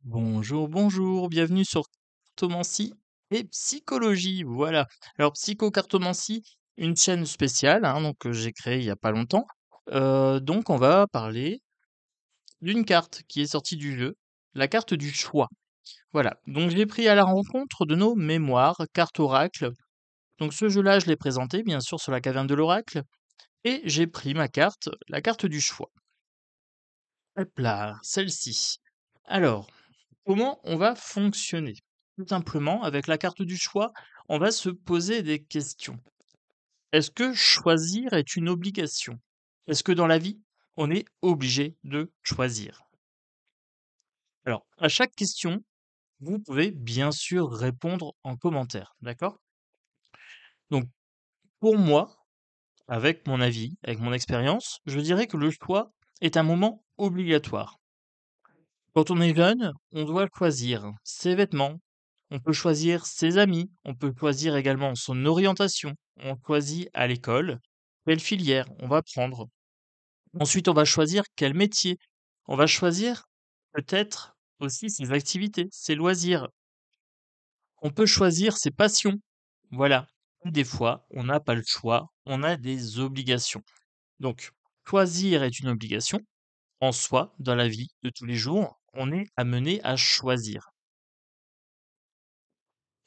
Bonjour, bonjour, bienvenue sur Cartomancie et Psychologie. Voilà. Alors, Psychocartomancie, une chaîne spéciale donc, que j'ai créée il y a pas longtemps. Donc, on va parler d'une carte qui est sortie du jeu, la carte du choix. Voilà. Donc, j'ai pris à la rencontre de nos mémoires, carte oracle. Donc, ce jeu-là, je l'ai présenté, bien sûr, sur la caverne de l'oracle. Et j'ai pris ma carte, la carte du choix. Hop là, celle-ci. Alors, comment on va fonctionner? Tout simplement, avec la carte du choix, on va se poser des questions. Est-ce que choisir est une obligation? Est-ce que dans la vie, on est obligé de choisir? Alors, à chaque question, vous pouvez bien sûr répondre en commentaire, d'accord? Donc, pour moi, avec mon avis, avec mon expérience, je dirais que le choix est un moment obligatoire. Quand on est jeune, on doit choisir ses vêtements, on peut choisir ses amis, on peut choisir également son orientation, on choisit à l'école quelle filière on va prendre. Ensuite, on va choisir quel métier. On va choisir peut-être aussi ses activités, ses loisirs. On peut choisir ses passions. Voilà. Des fois, on n'a pas le choix, on a des obligations. Donc, choisir est une obligation. En soi, dans la vie de tous les jours, on est amené à choisir.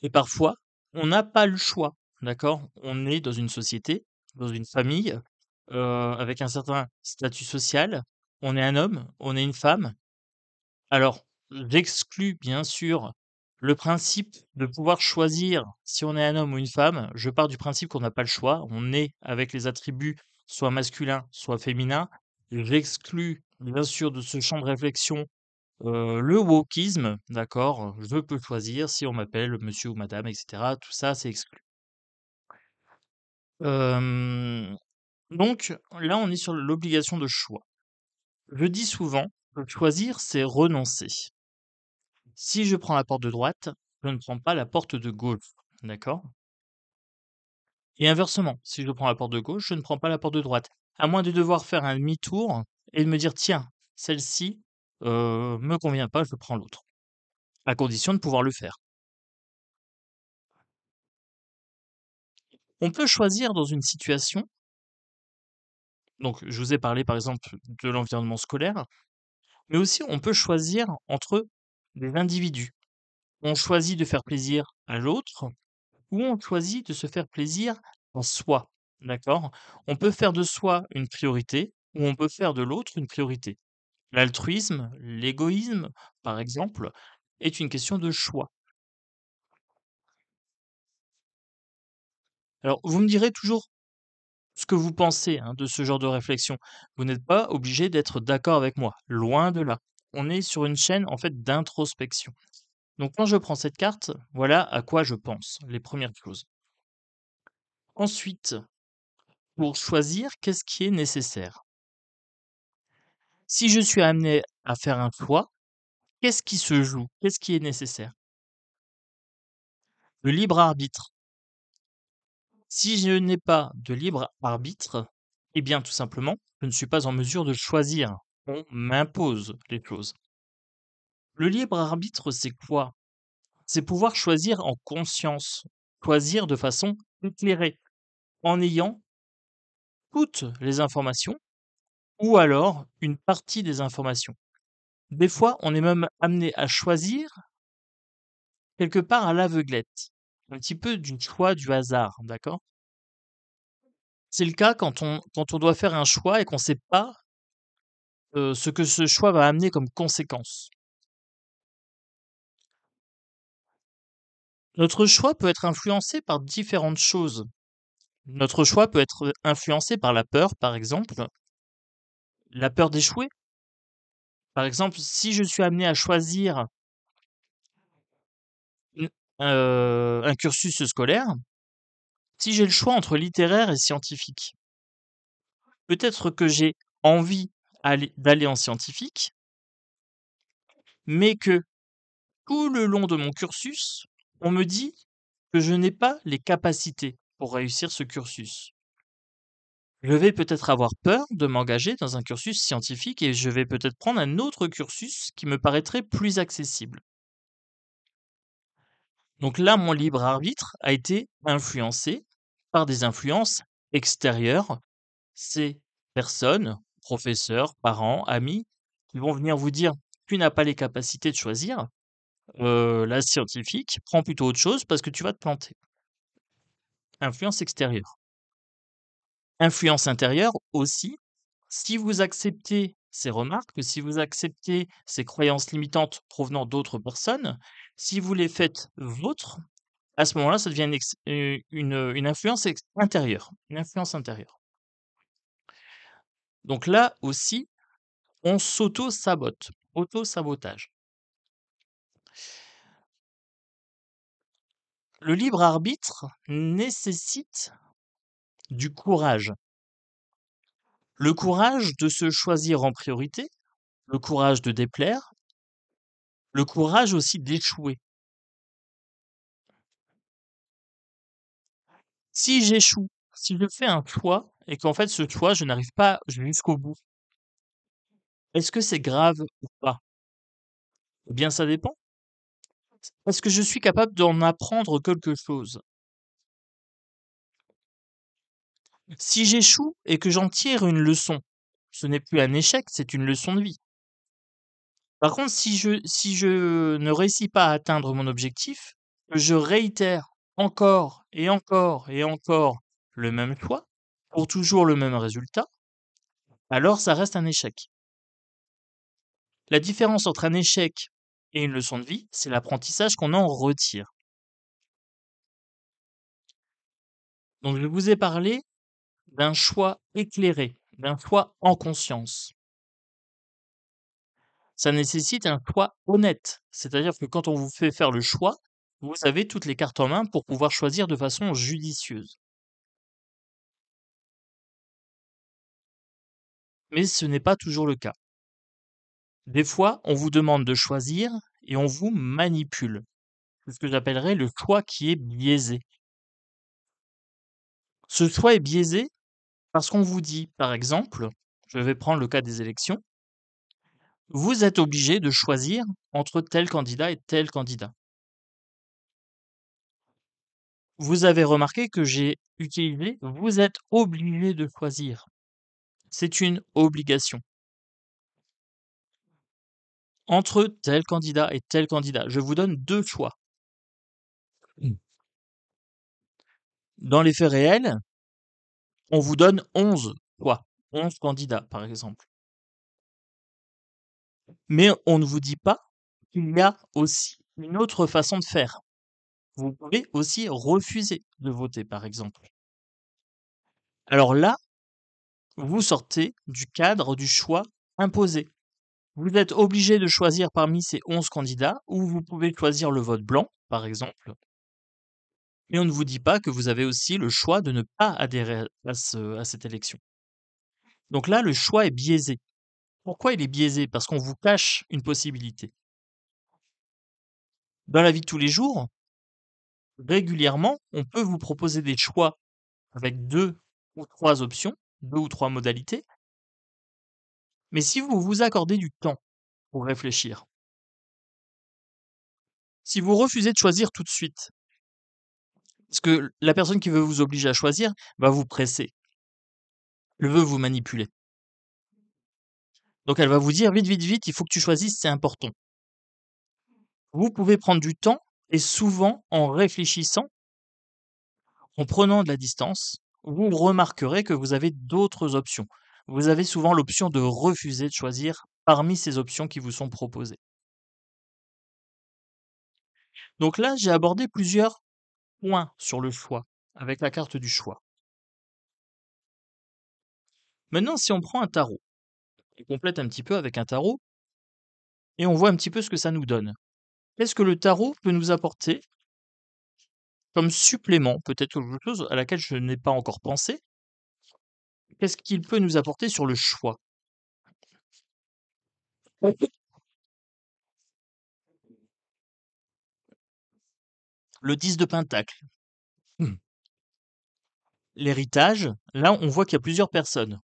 Et parfois, on n'a pas le choix, d'accord? On est dans une société, dans une famille, avec un certain statut social. On est un homme, on est une femme. Alors, j'exclus bien sûr le principe de pouvoir choisir si on est un homme ou une femme. Je pars du principe qu'on n'a pas le choix. On est avec les attributs soit masculins, soit féminins. J'exclus bien sûr de ce champ de réflexion le wokisme, d'accord, je peux choisir si on m'appelle monsieur ou madame et cetera, tout ça, c'est exclu. Hem, donc là, on est sur l'obligation de choix. Je dis souvent que choisir, c'est renoncer. Si je prends la porte de droite, je ne prends pas la porte de gauche, d'accord? Et inversement, si je prends la porte de gauche, je ne prends pas la porte de droite. À moins de devoir faire un demi-tour et de me dire: «Tiens, celle-ci, me convient pas, je prends l'autre», à condition de pouvoir le faire. On peut choisir dans une situation. Donc, je vous ai parlé, par exemple, de l'environnement scolaire, mais aussi on peut choisir entre des individus. On choisit de faire plaisir à l'autre ou on choisit de se faire plaisir à soi, d'accord? On peut faire de soi une priorité ou on peut faire de l'autre une priorité. L'altruisme, l'égoïsme, par exemple, est une question de choix. Alors, vous me direz toujours ce que vous pensez, de ce genre de réflexion. Vous n'êtes pas obligé d'être d'accord avec moi, loin de là. On est sur une chaîne, en fait, d'introspection. Donc quand je prends cette carte, voilà à quoi je pense, les premières choses. Ensuite, pour choisir, qu'est-ce qui est nécessaire? Si je suis amené à faire un choix, qu'est-ce qui se joue? Qu'est-ce qui est nécessaire? Le libre arbitre. Si je n'ai pas de libre arbitre, eh bien, tout simplement, je ne suis pas en mesure de choisir. On m'impose les choses. Le libre arbitre, c'est quoi? C'est pouvoir choisir en conscience, choisir de façon éclairée, en ayant toutes les informations ou alors une partie des informations. Des fois, on est même amené à choisir quelque part à l'aveuglette, un petit peu du choix du hasard, d'accord? C'est le cas quand on doit faire un choix et qu'on ne sait pas, ce que ce choix va amener comme conséquence. Notre choix peut être influencé par différentes choses. Notre choix peut être influencé par la peur, par exemple, la peur d'échouer. Par exemple, si je suis amené à choisir une un cursus scolaire, si j'ai le choix entre littéraire et scientifique, peut-être que j'ai envie d'aller en scientifique, mais que tout le long de mon cursus, on me dit que je n'ai pas les capacités pour réussir ce cursus. Je vais peut-être avoir peur de m'engager dans un cursus scientifique et je vais peut-être prendre un autre cursus qui me paraîtrait plus accessible. Donc là, mon libre arbitre a été influencé par des influences extérieures. Ces personnes, professeurs, parents, amis, qui vont venir vous dire: «Tu n'as pas les capacités de choisir, la scientifique, prends plutôt autre chose parce que tu vas te planter». Influence extérieure. Influence intérieure aussi, si vous acceptez ces remarques, si vous acceptez ces croyances limitantes provenant d'autres personnes, si vous les faites vôtres, à ce moment-là, ça devient une influence intérieure, une influence intérieure. Donc là aussi, on s'auto-sabote, auto-sabotage. Le libre arbitre nécessite du courage. Le courage de se choisir en priorité, le courage de déplaire, le courage aussi d'échouer. Si j'échoue, si je fais un choix et qu'en fait ce choix, je n'arrive pas jusqu'au bout, est-ce que c'est grave ou pas? Eh bien, ça dépend. Est-ce que je suis capable d'en apprendre quelque chose? Si j'échoue et que j'en tire une leçon, ce n'est plus un échec, c'est une leçon de vie. Par contre, si je ne réussis pas à atteindre mon objectif, que je réitère encore et encore et encore le même choix, pour toujours le même résultat, alors ça reste un échec. La différence entre un échec et une leçon de vie, c'est l'apprentissage qu'on en retire. Donc je vous ai parlé d'un choix éclairé, d'un choix en conscience. Ça nécessite un choix honnête, c'est-à-dire que quand on vous fait faire le choix, vous avez toutes les cartes en main pour pouvoir choisir de façon judicieuse. Mais ce n'est pas toujours le cas. Des fois, on vous demande de choisir et on vous manipule. C'est ce que j'appellerais le choix qui est biaisé. Ce choix est biaisé parce qu'on vous dit, par exemple, je vais prendre le cas des élections, vous êtes obligé de choisir entre tel candidat et tel candidat. Vous avez remarqué que j'ai utilisé vous êtes obligé de choisir. C'est une obligation. Entre tel candidat et tel candidat, je vous donne 2 choix. Dans les faits réels, on vous donne 11 choix, 11 candidats, par exemple. Mais on ne vous dit pas qu'il y a aussi une autre façon de faire. Vous pouvez aussi refuser de voter, par exemple. Alors là, vous sortez du cadre du choix imposé. Vous êtes obligé de choisir parmi ces 11 candidats ou vous pouvez choisir le vote blanc, par exemple. Mais on ne vous dit pas que vous avez aussi le choix de ne pas adhérer à cette élection. Donc là, le choix est biaisé. Pourquoi il est biaisé? Parce qu'on vous cache une possibilité. Dans la vie de tous les jours, régulièrement, on peut vous proposer des choix avec 2 ou 3 options, 2 ou 3 modalités. Mais si vous vous accordez du temps pour réfléchir, si vous refusez de choisir tout de suite, parce que la personne qui veut vous obliger à choisir va vous presser, elle veut vous manipuler. Donc elle va vous dire: «Vite, vite, vite, il faut que tu choisisses, c'est important». Vous pouvez prendre du temps et souvent en réfléchissant, en prenant de la distance, vous remarquerez que vous avez d'autres options. Vous avez souvent l'option de refuser de choisir parmi ces options qui vous sont proposées. Donc là, j'ai abordé plusieurs points sur le choix, avec la carte du choix. Maintenant, si on prend un tarot, on complète un petit peu avec un tarot et on voit un petit peu ce que ça nous donne. Qu'est-ce que le tarot peut nous apporter comme supplément, peut-être quelque chose à laquelle je n'ai pas encore pensé? Qu'est-ce qu'il peut nous apporter sur le choix? Le 10 de pentacle. Mmh. l'héritage, là, on voit qu'il y a plusieurs personnes.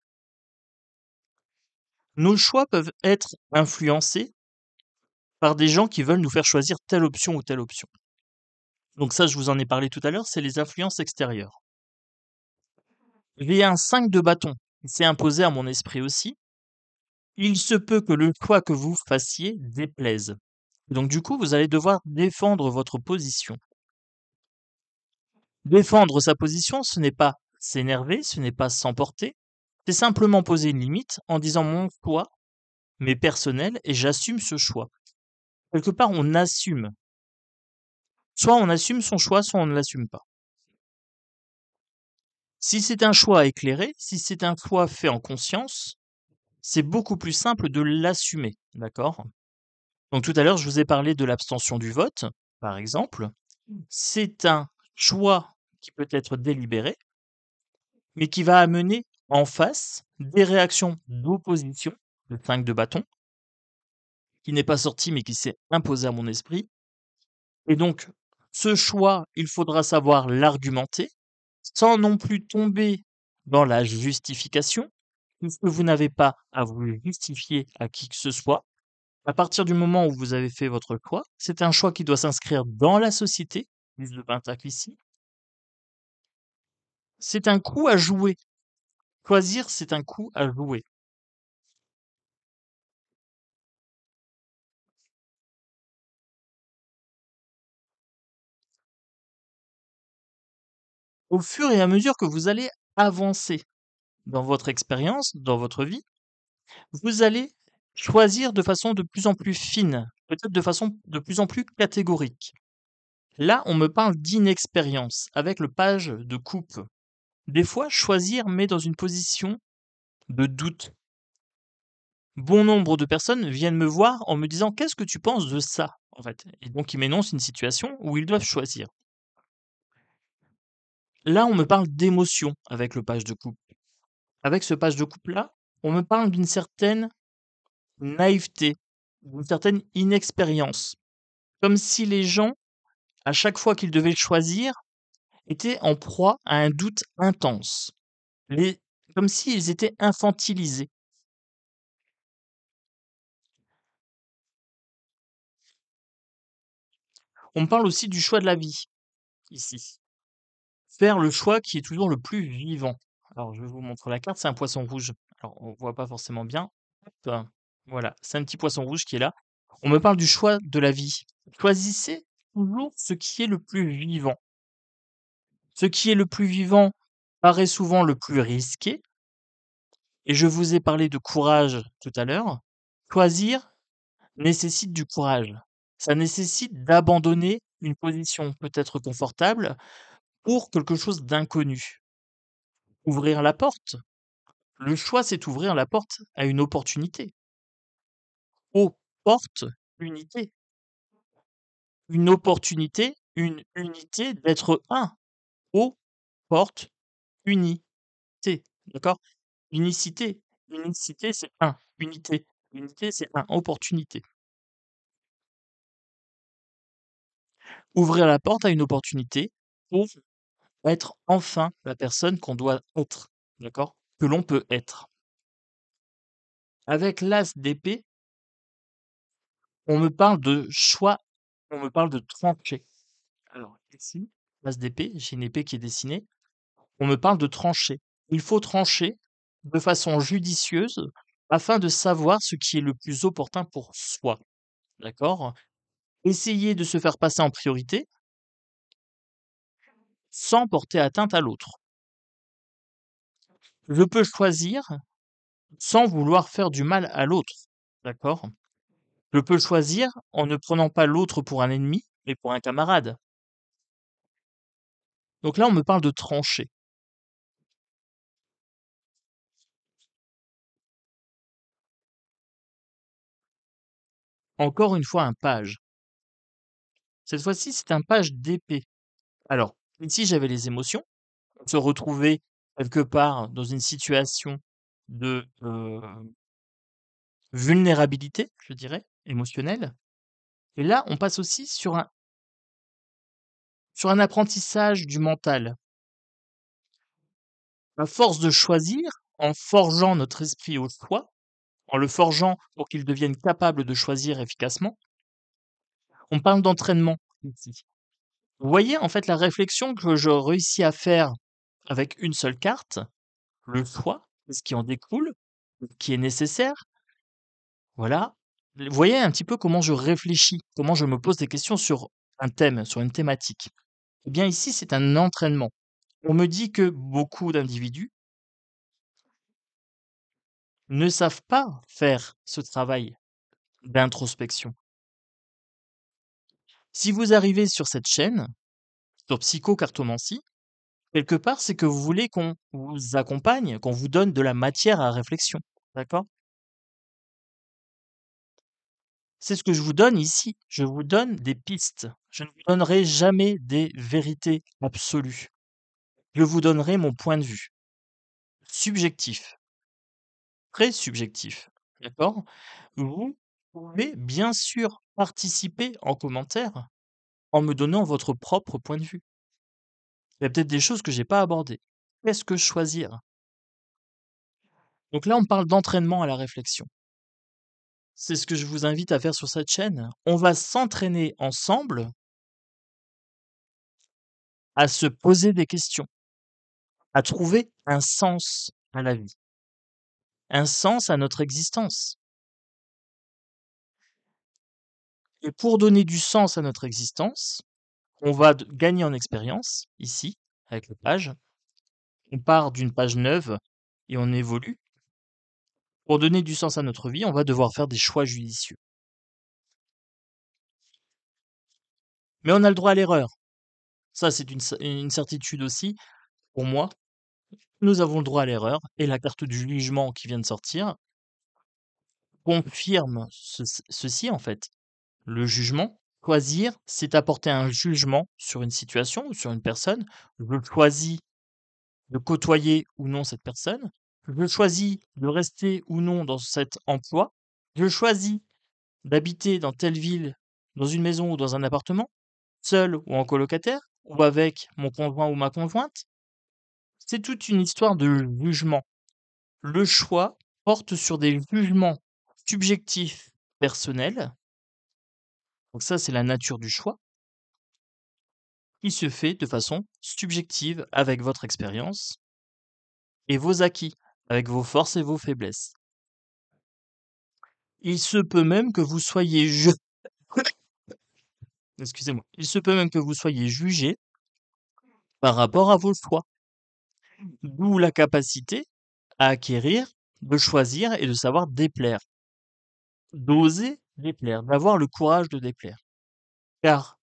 Nos choix peuvent être influencés par des gens qui veulent nous faire choisir telle option ou telle option. Donc ça, je vous en ai parlé tout à l'heure, c'est les influences extérieures. J'ai un 5 de bâton qui s'est imposé à mon esprit aussi. Il se peut que le choix que vous fassiez déplaise. Donc du coup, vous allez devoir défendre votre position. Défendre sa position, ce n'est pas s'énerver, ce n'est pas s'emporter, c'est simplement poser une limite en disant mon choix m'est personnel et j'assume ce choix. Quelque part, on assume. Soit on assume son choix, soit on ne l'assume pas. Si c'est un choix éclairé, si c'est un choix fait en conscience, c'est beaucoup plus simple de l'assumer, d'accord? Donc tout à l'heure, je vous ai parlé de l'abstention du vote, par exemple. C'est un choix qui peut être délibéré, mais qui va amener en face des réactions d'opposition, le 5 de bâton, qui n'est pas sorti mais qui s'est imposé à mon esprit. Et donc, ce choix, il faudra savoir l'argumenter, sans non plus tomber dans la justification, puisque vous n'avez pas à vous justifier à qui que ce soit. À partir du moment où vous avez fait votre choix, c'est un choix qui doit s'inscrire dans la société, mise de Pentacle ici. C'est un coup à jouer. Choisir, c'est un coup à jouer. Au fur et à mesure que vous allez avancer dans votre expérience, dans votre vie, vous allez choisir de façon de plus en plus fine, peut-être de façon de plus en plus catégorique. Là, on me parle d'inexpérience avec le page de coupe. Des fois, choisir met dans une position de doute. Bon nombre de personnes viennent me voir en me disant qu'est-ce que tu penses de ça, en fait. Et donc, ils m'énoncent une situation où ils doivent choisir. Là, on me parle d'émotion avec le page de coupe. Avec ce page de coupe-là, on me parle d'une certaine naïveté, d'une certaine inexpérience. Comme si les gens, à chaque fois qu'ils devaient choisir, étaient en proie à un doute intense. Les Comme s'ils étaient infantilisés. On me parle aussi du choix de la vie, ici. Faire le choix qui est toujours le plus vivant. Alors, je vous montre la carte, c'est un poisson rouge. Alors, on voit pas forcément bien. Hop, voilà, c'est un petit poisson rouge qui est là. On me parle du choix de la vie. Choisissez toujours ce qui est le plus vivant. Ce qui est le plus vivant paraît souvent le plus risqué, et je vous ai parlé de courage tout à l'heure. Choisir nécessite du courage. Ça nécessite d'abandonner une position peut-être confortable pour quelque chose d'inconnu. Ouvrir la porte. Le choix, c'est ouvrir la porte à une opportunité. Opportunité. Une opportunité, une unité d'être un. Opportunité. D'accord? Unicité. Unicité, c'est un. Unité. Unité, c'est un. Opportunité. Ouvrir la porte à une opportunité pour être enfin la personne qu'on doit être. D'accord? Que l'on peut être. Avec l'as d'épée, on me parle de choix, on me parle de trancher. Alors, ici, l'as d'épée, j'ai une épée qui est dessinée. On me parle de trancher. Il faut trancher de façon judicieuse afin de savoir ce qui est le plus opportun pour soi. D'accord? Essayer de se faire passer en priorité sans porter atteinte à l'autre. Je peux choisir sans vouloir faire du mal à l'autre. D'accord? Je peux choisir en ne prenant pas l'autre pour un ennemi, mais pour un camarade. Donc là, on me parle de trancher. Encore une fois, un page. Cette fois-ci, c'est un page d'épée. Alors, ici, j'avais les émotions. On se retrouvait quelque part dans une situation de vulnérabilité, je dirais, émotionnelle. Et là, on passe aussi sur un apprentissage du mental. À force de choisir, en forgeant notre esprit au choix, en le forgeant pour qu'il devienne capable de choisir efficacement, on parle d'entraînement ici. Vous voyez, en fait, la réflexion que je réussis à faire avec une seule carte, le choix, ce qui en découle, qui est nécessaire, voilà. Vous voyez un petit peu comment je réfléchis, comment je me pose des questions sur un thème, sur une thématique. Eh bien ici, c'est un entraînement. On me dit que beaucoup d'individus ne savent pas faire ce travail d'introspection. Si vous arrivez sur cette chaîne, sur Psychocartomancie, quelque part, c'est que vous voulez qu'on vous accompagne, qu'on vous donne de la matière à réflexion. D'accord? C'est ce que je vous donne ici. Je vous donne des pistes. Je ne vous donnerai jamais des vérités absolues. Je vous donnerai mon point de vue. Subjectif. Très subjectif. D'accord? Vous pouvez bien sûr participer en commentaire en me donnant votre propre point de vue. Il y a peut-être des choses que j'ai pas abordées. Qu'est-ce que choisir? Donc là, on parle d'entraînement à la réflexion. C'est ce que je vous invite à faire sur cette chaîne. On va s'entraîner ensemble à se poser des questions, à trouver un sens à la vie, un sens à notre existence. Et pour donner du sens à notre existence, on va gagner en expérience, ici, avec les pages. On part d'une page neuve et on évolue. Pour donner du sens à notre vie, on va devoir faire des choix judicieux. Mais on a le droit à l'erreur. Ça, c'est une certitude aussi. Pour moi, nous avons le droit à l'erreur et la carte du jugement qui vient de sortir confirme ceci, en fait. Le jugement, choisir, c'est apporter un jugement sur une situation ou sur une personne. Je choisis de côtoyer ou non cette personne. Je choisis de rester ou non dans cet emploi. Je choisis d'habiter dans telle ville, dans une maison ou dans un appartement, seul ou en colocataire, ou avec mon conjoint ou ma conjointe. C'est toute une histoire de jugement. Le choix porte sur des jugements subjectifs personnels. Donc ça, c'est la nature du choix, qui se fait de façon subjective avec votre expérience et vos acquis, avec vos forces et vos faiblesses. Il se peut même que vous soyez excusez-moi. Il se peut même que vous soyez jugé par rapport à vos choix. D'où la capacité à acquérir, de choisir et de savoir déplaire. D'oser déplaire, d'avoir le courage de déplaire. Car,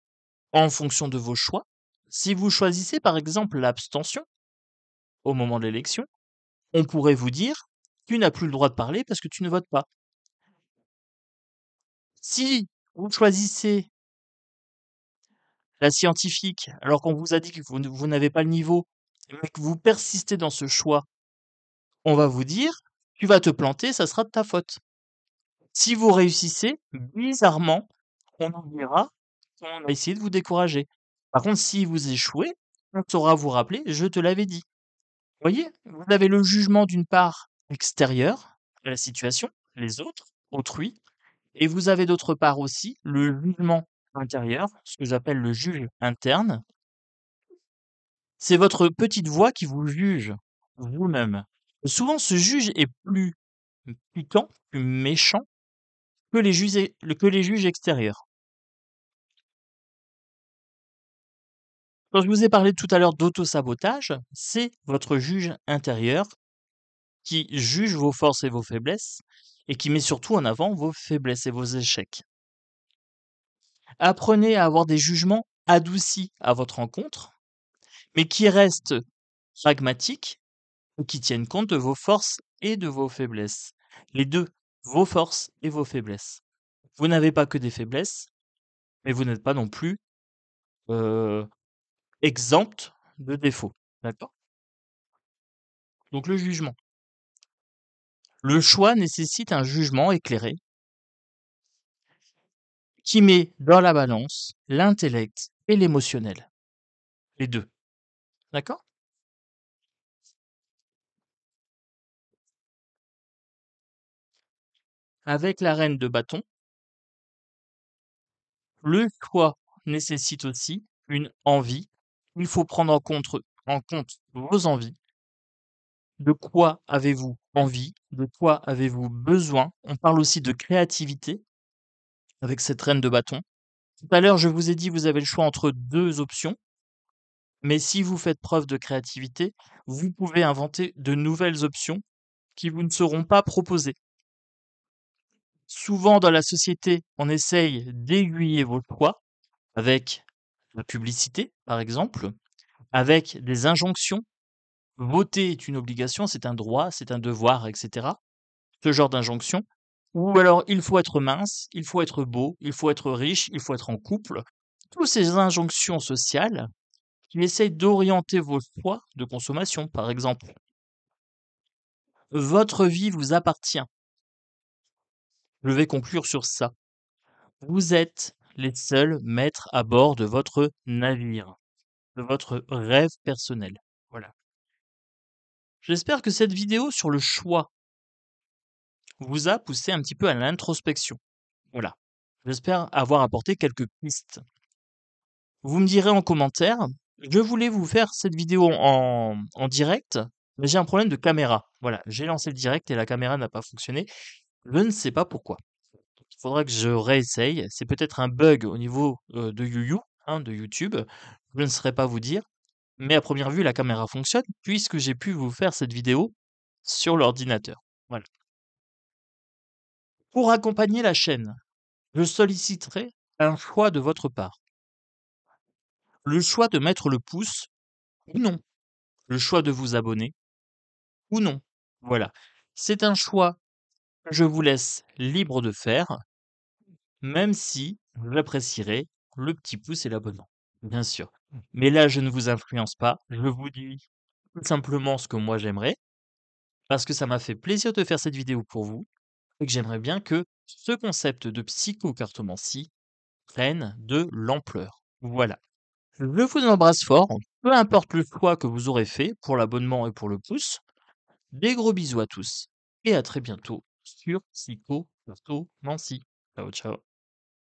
en fonction de vos choix, si vous choisissez par exemple l'abstention au moment de l'élection, on pourrait vous dire: «Tu n'as plus le droit de parler parce que tu ne votes pas». Si vous choisissez la scientifique, alors qu'on vous a dit que vous n'avez pas le niveau, mais que vous persistez dans ce choix, on va vous dire: «Tu vas te planter, ça sera de ta faute». Si vous réussissez, bizarrement, on nous dira qu'on a essayé de vous décourager. Par contre, si vous échouez, on saura vous rappeler: «Je te l'avais dit». Vous voyez? Vous avez le jugement d'une part extérieure à la situation, les autres, autrui, et vous avez d'autre part aussi le jugement intérieur, ce que j'appelle le juge interne. C'est votre petite voix qui vous juge vous-même. Souvent, ce juge est plus piquant, plus méchant que les juges extérieurs. Quand je vous ai parlé tout à l'heure d'auto-sabotage, c'est votre juge intérieur qui juge vos forces et vos faiblesses et qui met surtout en avant vos faiblesses et vos échecs. Apprenez à avoir des jugements adoucis à votre rencontre, mais qui restent pragmatiques ou qui tiennent compte de vos forces et de vos faiblesses. Les deux, vos forces et vos faiblesses. Vous n'avez pas que des faiblesses, mais vous n'êtes pas non plus euh, exempt de défauts. D'accord? Donc le jugement. Le choix nécessite un jugement éclairé qui met dans la balance l'intellect et l'émotionnel. Les deux. D'accord? Avec la reine de bâton, le choix nécessite aussi une envie. Il faut prendre en compte vos envies. De quoi avez-vous envie? De quoi avez-vous besoin? On parle aussi de créativité avec cette reine de bâton. Tout à l'heure, je vous ai dit, vous avez le choix entre 2 options, mais si vous faites preuve de créativité, vous pouvez inventer de nouvelles options qui vous ne seront pas proposées. Souvent dans la société, on essaye d'aiguiller vos choix avec la publicité, par exemple, avec des injonctions. Voter est une obligation, c'est un droit, c'est un devoir, etc. Ce genre d'injonction. Ou alors, il faut être mince, il faut être beau, il faut être riche, il faut être en couple. Toutes ces injonctions sociales qui essayent d'orienter vos choix de consommation, par exemple. Votre vie vous appartient. Je vais conclure sur ça. Vous êtes les seuls maîtres à bord de votre navire, de votre rêve personnel. Voilà. J'espère que cette vidéo sur le choix vous a poussé un petit peu à l'introspection. Voilà. J'espère avoir apporté quelques pistes. Vous me direz en commentaire, je voulais vous faire cette vidéo en direct, mais j'ai un problème de caméra. Voilà, j'ai lancé le direct et la caméra n'a pas fonctionné. Je ne sais pas pourquoi. Il faudra que je réessaye. C'est peut-être un bug au niveau de YouYou, hein, de YouTube. Je ne saurais pas vous dire. Mais à première vue, la caméra fonctionne puisque j'ai pu vous faire cette vidéo sur l'ordinateur. Voilà. Pour accompagner la chaîne, je solliciterai un choix de votre part. Le choix de mettre le pouce ou non. Le choix de vous abonner ou non. Voilà. C'est un choix que je vous laisse libre de faire, même si j'apprécierais le petit pouce et l'abonnement, bien sûr. Mais là, je ne vous influence pas. Je vous dis tout simplement ce que moi j'aimerais, parce que ça m'a fait plaisir de faire cette vidéo pour vous, et que j'aimerais bien que ce concept de psychocartomancie prenne de l'ampleur. Voilà. Je vous embrasse fort, peu importe le choix que vous aurez fait pour l'abonnement et pour le pouce. Des gros bisous à tous et à très bientôt sur Psycho Cartomancie. Ciao, ciao.